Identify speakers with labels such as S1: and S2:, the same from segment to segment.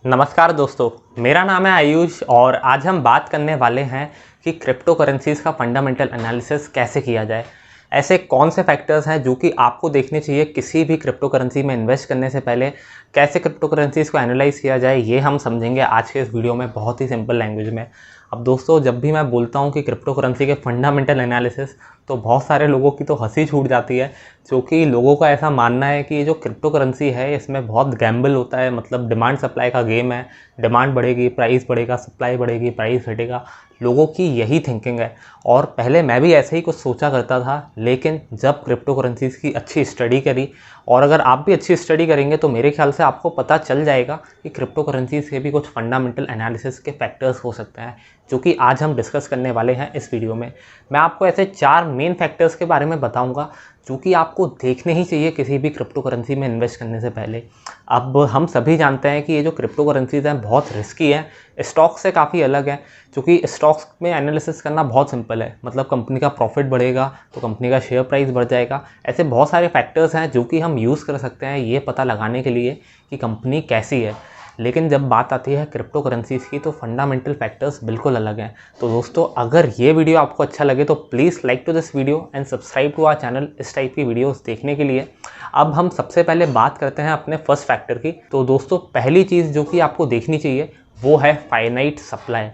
S1: नमस्कार दोस्तों, मेरा नाम है आयुष और आज हम बात करने वाले हैं कि क्रिप्टो करेंसीज़ का फंडामेंटल एनालिसिस कैसे किया जाए। ऐसे कौन से फैक्टर्स हैं जो कि आपको देखने चाहिए किसी भी क्रिप्टो करेंसी में इन्वेस्ट करने से पहले। कैसे क्रिप्टो करेंसीज़ को एनालाइज किया जाए ये हम समझेंगे आज के इस वीडियो में बहुत ही सिंपल लैंग्वेज में। अब दोस्तों, जब भी मैं बोलता हूँ कि क्रिप्टो करेंसी के फंडामेंटल एनालिसिस, तो बहुत सारे लोगों की तो हंसी छूट जाती है, क्योंकि लोगों का ऐसा मानना है कि ये जो क्रिप्टो करेंसी है इसमें बहुत गैम्बल होता है। मतलब डिमांड सप्लाई का गेम है, डिमांड बढ़ेगी प्राइस बढ़ेगा, सप्लाई बढ़ेगी प्राइस घटेगा। लोगों की यही थिंकिंग है और पहले मैं भी ऐसे ही कुछ सोचा करता था, लेकिन जब क्रिप्टो करेंसीज़ की अच्छी स्टडी करी, और अगर आप भी अच्छी स्टडी करेंगे तो मेरे ख्याल से आपको पता चल जाएगा कि क्रिप्टो करेंसीज़ के भी कुछ फंडामेंटल एनालिसिस के फैक्टर्स हो सकते हैं, जो कि आज हम डिस्कस करने वाले हैं इस वीडियो में। मैं आपको ऐसे 4 मेन फैक्टर्स के बारे में बताऊंगा जो कि आपको देखने ही चाहिए किसी भी क्रिप्टो करेंसी में इन्वेस्ट करने से पहले। अब हम सभी जानते हैं कि ये जो क्रिप्टो करेंसीज़ हैं बहुत रिस्की है, स्टॉक्स से काफ़ी अलग है, क्योंकि स्टॉक्स में एनालिसिस करना बहुत सिंपल है। मतलब कंपनी का प्रॉफिट बढ़ेगा तो कंपनी का शेयर प्राइस बढ़ जाएगा। ऐसे बहुत सारे फैक्टर्स हैं जो कि हम यूज़ कर सकते हैं ये पता लगाने के लिए कि कंपनी कैसी है। लेकिन जब बात आती है क्रिप्टो करेंसीज़ की तो फंडामेंटल फैक्टर्स बिल्कुल अलग हैं। तो दोस्तों, अगर ये वीडियो आपको अच्छा लगे तो please like to this video and subscribe to our channel इस टाइप की वीडियोस देखने के लिए। अब हम सबसे पहले बात करते हैं अपने फर्स्ट फैक्टर की। तो दोस्तों, पहली चीज़ जो कि आपको देखनी चाहिए वो है फाइनाइट सप्लाई।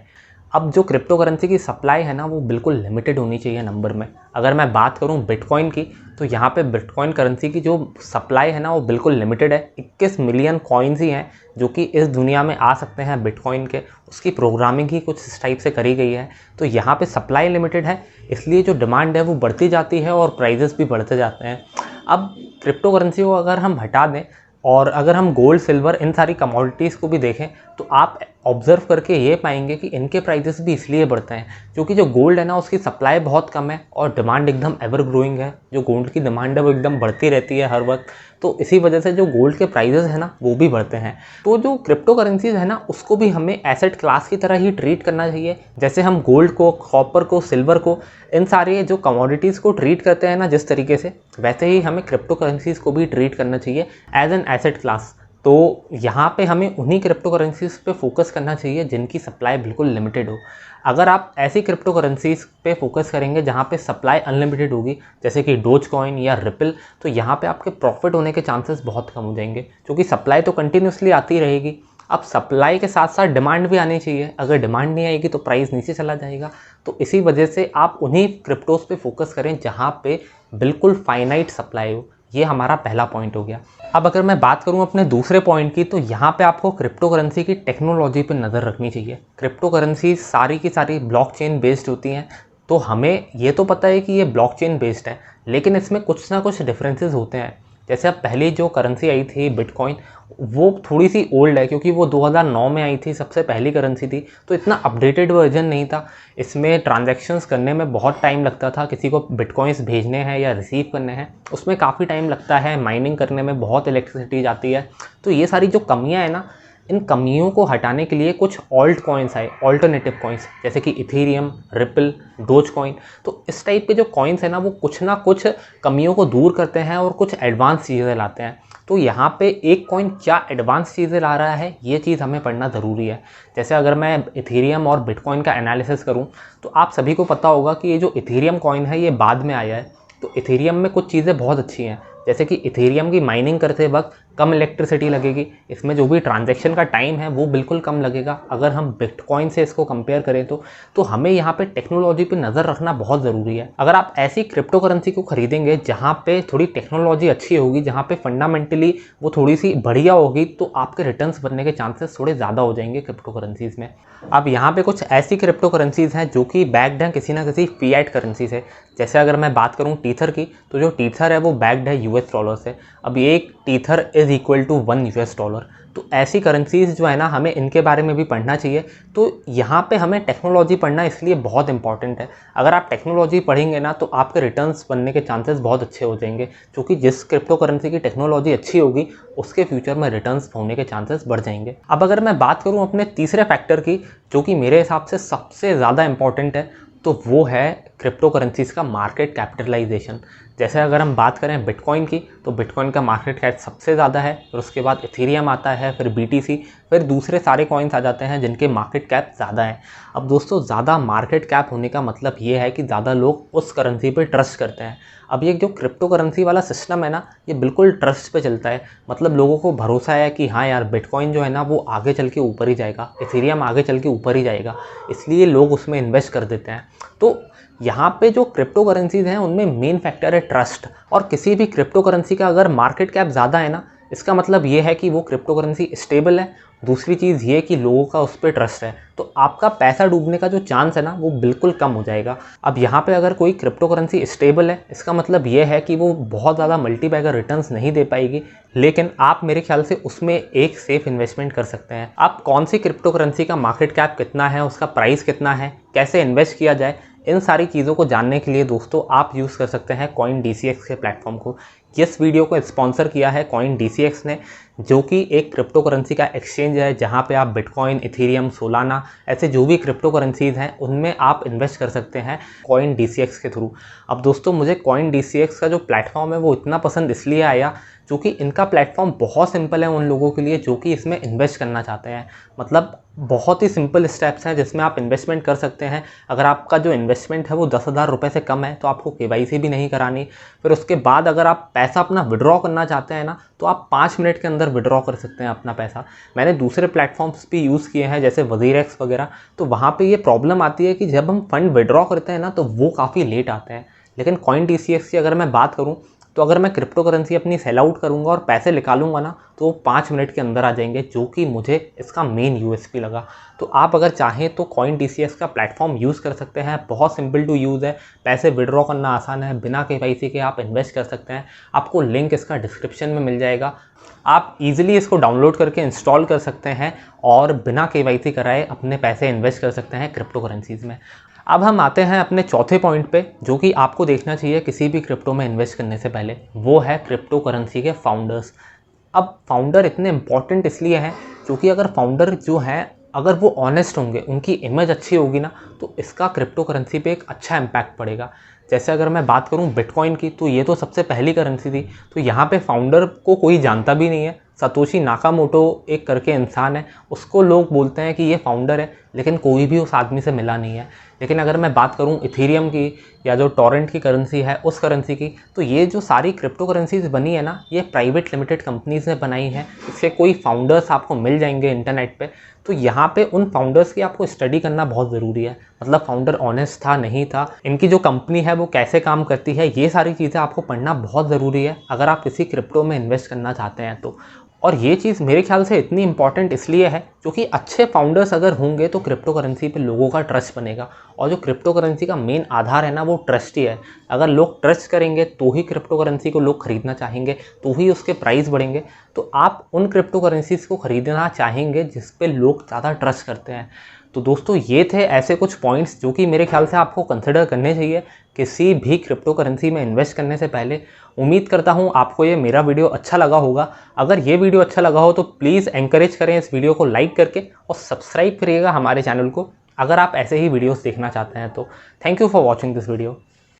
S1: अब जो क्रिप्टो करेंसी की सप्लाई है ना, वो बिल्कुल लिमिटेड होनी चाहिए नंबर में। अगर मैं बात करूं बिटकॉइन की, तो यहाँ पे बिटकॉइन करेंसी की जो सप्लाई है ना वो बिल्कुल लिमिटेड है। 21 मिलियन कॉइन्स ही हैं जो कि इस दुनिया में आ सकते हैं बिटकॉइन के। उसकी प्रोग्रामिंग ही कुछ इस टाइप से करी गई है। तो यहाँ पे सप्लाई लिमिटेड है, इसलिए जो डिमांड है वो बढ़ती जाती है और प्राइजेस भी बढ़ते जाते हैं। अब क्रिप्टो करेंसी को अगर हम हटा दें और अगर हम गोल्ड सिल्वर इन सारी कमोडिटीज़ को भी देखें, तो आप ऑब्जर्व करके ये पाएंगे कि इनके प्राइजेस भी इसलिए बढ़ते हैं क्योंकि जो गोल्ड है ना उसकी सप्लाई बहुत कम है और डिमांड एकदम एवर ग्रोइंग है। जो गोल्ड की डिमांड है वो एकदम बढ़ती रहती है हर वक्त। तो इसी वजह से जो गोल्ड के प्राइजेस है ना वो भी बढ़ते हैं। तो जो क्रिप्टो करेंसीज है ना उसको भी हमें एसेट क्लास की तरह ही ट्रीट करना चाहिए। जैसे हम गोल्ड को, कॉपर को, सिल्वर को, इन सारे जो कमोडिटीज़ को ट्रीट करते हैं ना जिस तरीके से, वैसे ही हमें क्रिप्टो करेंसीज को भी ट्रीट करना चाहिए एज एन एसेट क्लास। तो यहाँ पे हमें उन्हीं क्रिप्टो करेंसीज पे फोकस करना चाहिए जिनकी सप्लाई बिल्कुल लिमिटेड हो। अगर आप ऐसी क्रिप्टो करेंसीज पे फोकस करेंगे जहाँ पे सप्लाई अनलिमिटेड होगी, जैसे कि डोज कॉइन या रिपल, तो यहाँ पे आपके प्रॉफिट होने के चांसेस बहुत कम हो जाएंगे, क्योंकि सप्लाई तो कंटिन्यूसली आती रहेगी। अब सप्लाई के साथ साथ डिमांड भी आनी चाहिए। अगर डिमांड नहीं आएगी तो प्राइस नीचे चला जाएगा। तो इसी वजह से आप उन्हीं क्रिप्टोज पे फोकस करें जहाँ पे बिल्कुल फाइनाइट सप्लाई हो। ये हमारा पहला पॉइंट हो गया। अब अगर मैं बात करूं अपने दूसरे पॉइंट की, तो यहाँ पे आपको क्रिप्टो करेंसी की टेक्नोलॉजी पे नज़र रखनी चाहिए। क्रिप्टो करेंसी सारी की सारी ब्लॉकचेन बेस्ड होती हैं। तो हमें ये तो पता है कि ये ब्लॉकचेन बेस्ड है, लेकिन इसमें कुछ ना कुछ डिफरेंसेस होते हैं। जैसे अब पहली जो करेंसी आई थी बिटकॉइन, वो थोड़ी सी ओल्ड है क्योंकि वो 2009 में आई थी, सबसे पहली करेंसी थी। तो इतना अपडेटेड वर्जन नहीं था। इसमें ट्रांजैक्शंस करने में बहुत टाइम लगता था। किसी को बिटकॉइंस भेजने हैं या रिसीव करने हैं उसमें काफ़ी टाइम लगता है। माइनिंग करने में बहुत इलेक्ट्रिसिटी जाती है। तो ये सारी जो कमियां हैं ना, इन कमियों को हटाने के लिए कुछ ऑल्ट कॉइन्स आए, ऑल्टरनेटिव कॉइन्स, जैसे कि इथेरियम, रिपल, डोज कॉइन। तो इस टाइप के जो कॉइन्स हैं ना वो कुछ ना कुछ कमियों को दूर करते हैं और कुछ एडवांस चीज़ें लाते हैं। तो यहाँ पे एक कॉइन क्या एडवांस चीज़ें ला रहा है ये चीज़ हमें पढ़ना ज़रूरी है। जैसे अगर मैं इथेरियम और बिटकॉइन का एनालिसिस करूँ, तो आप सभी को पता होगा कि ये जो इथेरियम कॉइन है ये बाद में आया है। तो इथेरियम में कुछ चीज़ें बहुत अच्छी हैं, जैसे कि इथेरियम की माइनिंग करते वक्त कम इलेक्ट्रिसिटी लगेगी। इसमें जो भी ट्रांजैक्शन का टाइम है वो बिल्कुल कम लगेगा अगर हम बिटकॉइन से इसको कंपेयर करें तो हमें यहाँ पे टेक्नोलॉजी पे नज़र रखना बहुत ज़रूरी है। अगर आप ऐसी क्रिप्टो करेंसी को खरीदेंगे जहाँ पे थोड़ी टेक्नोलॉजी अच्छी होगी, जहाँ पे फंडामेंटली वो थोड़ी सी बढ़िया होगी, तो आपके रिटर्न्स बनने के चांसेस थोड़े ज़्यादा हो जाएंगे क्रिप्टो करेंसीज़ में। अब यहाँ पे कुछ ऐसी क्रिप्टो करेंसीज़ हैं जो कि बैक्ड हैं किसी ना किसी फिएट करेंसी से। जैसे अगर मैं बात करूँ टीथर की, तो जो टीथर है वो बैक्ड है यूएस डॉलर से। अब एक tether is equal to 1 US dollar. तो ऐसी करेंसीज जो है ना, हमें इनके बारे में भी पढ़ना चाहिए। तो यहाँ पे हमें टेक्नोलॉजी पढ़ना इसलिए बहुत इंपॉर्टेंट है। अगर आप टेक्नोलॉजी पढ़ेंगे ना तो आपके रिटर्न्स बनने के चांसेस बहुत अच्छे हो जाएंगे, क्योंकि जिस क्रिप्टो करेंसी की टेक्नोलॉजी अच्छी होगी उसके फ्यूचर में रिटर्न्स होने के चांसेस बढ़ जाएंगे। अब अगर मैं बात करूँ अपने तीसरे फैक्टर की, जो कि मेरे हिसाब से सबसे ज़्यादा इंपॉर्टेंट है, तो वो है क्रिप्टो करेंसीज का मार्केट कैपिटलाइजेशन। जैसे अगर हम बात करें बिटकॉइन की, तो बिटकॉइन का मार्केट कैप सबसे ज़्यादा है, फिर उसके बाद इथेरियम आता है, फिर BTC, फिर दूसरे सारे कॉइन्स आ जाते हैं जिनके मार्केट कैप ज़्यादा है। अब दोस्तों, ज़्यादा मार्केट कैप होने का मतलब ये है कि ज़्यादा लोग उस करेंसी पे ट्रस्ट करते हैं। अब ये जो क्रिप्टो करेंसी वाला सिस्टम है ना, ये बिल्कुल ट्रस्ट पे चलता है। मतलब लोगों को भरोसा है कि हाँ यार, बिटकॉइन जो है ना वो आगे चल के ऊपर ही जाएगा, इथेरियम आगे चल के ऊपर ही जाएगा, इसलिए लोग उसमें इन्वेस्ट कर देते हैं। तो यहाँ पे जो क्रिप्टो करेंसीज हैं उनमें मेन फैक्टर है ट्रस्ट। और किसी भी क्रिप्टो करेंसी का अगर मार्केट कैप ज़्यादा है ना, इसका मतलब ये है कि वो क्रिप्टो करेंसी स्टेबल है। दूसरी चीज़ ये कि लोगों का उस पर ट्रस्ट है, तो आपका पैसा डूबने का जो चांस है ना वो बिल्कुल कम हो जाएगा। अब यहाँ पे अगर कोई क्रिप्टो करेंसी स्टेबल है, इसका मतलब ये है कि वो बहुत ज़्यादा मल्टीबैगर रिटर्न्स नहीं दे पाएगी, लेकिन आप मेरे ख्याल से उसमें एक सेफ इन्वेस्टमेंट कर सकते हैं। आप कौन सी क्रिप्टो करेंसी का मार्केट कैप कितना है, उसका प्राइस कितना है, कैसे इन्वेस्ट किया जाए, इन सारी चीज़ों को जानने के लिए दोस्तों आप यूज़ कर सकते हैं CoinDCX के प्लेटफॉर्म को। इस वीडियो को स्पॉन्सर किया है CoinDCX ने, जो कि एक क्रिप्टो करेंसी का एक्सचेंज है जहां पे आप बिटकॉइन, इथेरियम, सोलाना ऐसे जो भी क्रिप्टो करेंसीज हैं उनमें आप इन्वेस्ट कर सकते हैं CoinDCX के थ्रू। अब दोस्तों, मुझे CoinDCX का जो प्लेटफॉर्म है वो इतना पसंद इसलिए आया क्योंकि इनका प्लेटफॉर्म बहुत सिंपल है उन लोगों के लिए जो कि इसमें इन्वेस्ट करना चाहते हैं। मतलब बहुत ही सिंपल स्टेप्स हैं जिसमें आप इन्वेस्टमेंट कर सकते हैं। अगर आपका जो इन्वेस्टमेंट है वो 10,000 रुपये से कम है तो आपको KYC भी नहीं करानी। फिर उसके बाद अगर आप पैसा अपना विड्रॉ करना चाहते हैं ना, तो आप 5 मिनट के अंदर विड्रॉ कर सकते हैं अपना पैसा। मैंने दूसरे प्लेटफॉर्म्स भी यूज़ किए हैं जैसे WazirX वगैरह, तो वहाँ पर ये प्रॉब्लम आती है कि जब हम फंड विड्रॉ करते हैं ना तो वो काफ़ी लेट आते हैं। लेकिन CoinDCX की अगर मैं बात करूँ, तो अगर मैं क्रिप्टो करेंसी अपनी सेल आउट करूँगा और पैसे निकालूंगा ना, तो 5 मिनट के अंदर आ जाएंगे, जो कि मुझे इसका मेन USP लगा। तो आप अगर चाहें तो CoinDCX का प्लेटफॉर्म यूज़ कर सकते हैं। बहुत सिंपल टू यूज़ है, पैसे विड्रॉ करना आसान है, बिना KYC के आप इन्वेस्ट कर सकते हैं। आपको लिंक इसका डिस्क्रिप्शन में मिल जाएगा। आप इजीली इसको डाउनलोड करके इंस्टॉल कर सकते हैं और बिना KYC कराए अपने पैसे इन्वेस्ट कर सकते हैं क्रिप्टो करेंसीज़ में। अब हम आते हैं अपने चौथे पॉइंट पे, जो कि आपको देखना चाहिए किसी भी क्रिप्टो में इन्वेस्ट करने से पहले, वो है क्रिप्टो करेंसी के फाउंडर्स। अब फाउंडर इतने इंपॉर्टेंट इसलिए हैं क्योंकि अगर फाउंडर जो हैं अगर वो ऑनेस्ट होंगे, उनकी इमेज अच्छी होगी ना, तो इसका क्रिप्टो करेंसी पे एक अच्छा इम्पैक्ट पड़ेगा। जैसे अगर मैं बात करूं बिटकॉइन की, तो ये तो सबसे पहली करेंसी थी, तो यहाँ पे फाउंडर को कोई जानता भी नहीं है। सतोशी नाकामोटो एक करके इंसान है, उसको लोग बोलते हैं कि ये फाउंडर है, लेकिन कोई भी उस आदमी से मिला नहीं है। लेकिन अगर मैं बात करूं इथेरियम की या जो टोरेंट की करेंसी है उस करेंसी की, तो ये जो सारी क्रिप्टो करेंसीज बनी है ना, ये प्राइवेट लिमिटेड कंपनीज ने बनाई हैं। इसके कोई फाउंडर्स आपको मिल जाएंगे इंटरनेट पे। तो यहाँ पे उन फाउंडर्स की आपको स्टडी करना बहुत ज़रूरी है। मतलब फाउंडर ऑनेस्ट था, नहीं था, इनकी जो कंपनी है वो कैसे काम करती है, ये सारी चीज़ें आपको पढ़ना बहुत ज़रूरी है अगर आप किसी क्रिप्टो में इन्वेस्ट करना चाहते हैं तो। और ये चीज़ मेरे ख्याल से इतनी इंपॉर्टेंट इसलिए है क्योंकि अच्छे फाउंडर्स अगर होंगे तो क्रिप्टो करेंसी पे लोगों का ट्रस्ट बनेगा। और जो क्रिप्टो करेंसी का मेन आधार है ना, वो ट्रस्ट ही है। अगर लोग ट्रस्ट करेंगे तो ही क्रिप्टो करेंसी को लोग खरीदना चाहेंगे, तो ही उसके प्राइस बढ़ेंगे। तो आप उन क्रिप्टो करेंसीज को खरीदना चाहेंगे जिस पे लोग ज़्यादा ट्रस्ट करते हैं। तो दोस्तों, ये थे ऐसे कुछ पॉइंट्स जो कि मेरे ख्याल से आपको कंसिडर करने चाहिए किसी भी क्रिप्टो करेंसी में इन्वेस्ट करने से पहले। उम्मीद करता हूँ आपको ये मेरा वीडियो अच्छा लगा होगा। अगर ये वीडियो अच्छा लगा हो तो प्लीज़ एंकरेज करें इस वीडियो को लाइक करके, और सब्सक्राइब करिएगा हमारे चैनल को अगर आप ऐसे ही वीडियोस देखना चाहते हैं तो। Thank you for watching this video.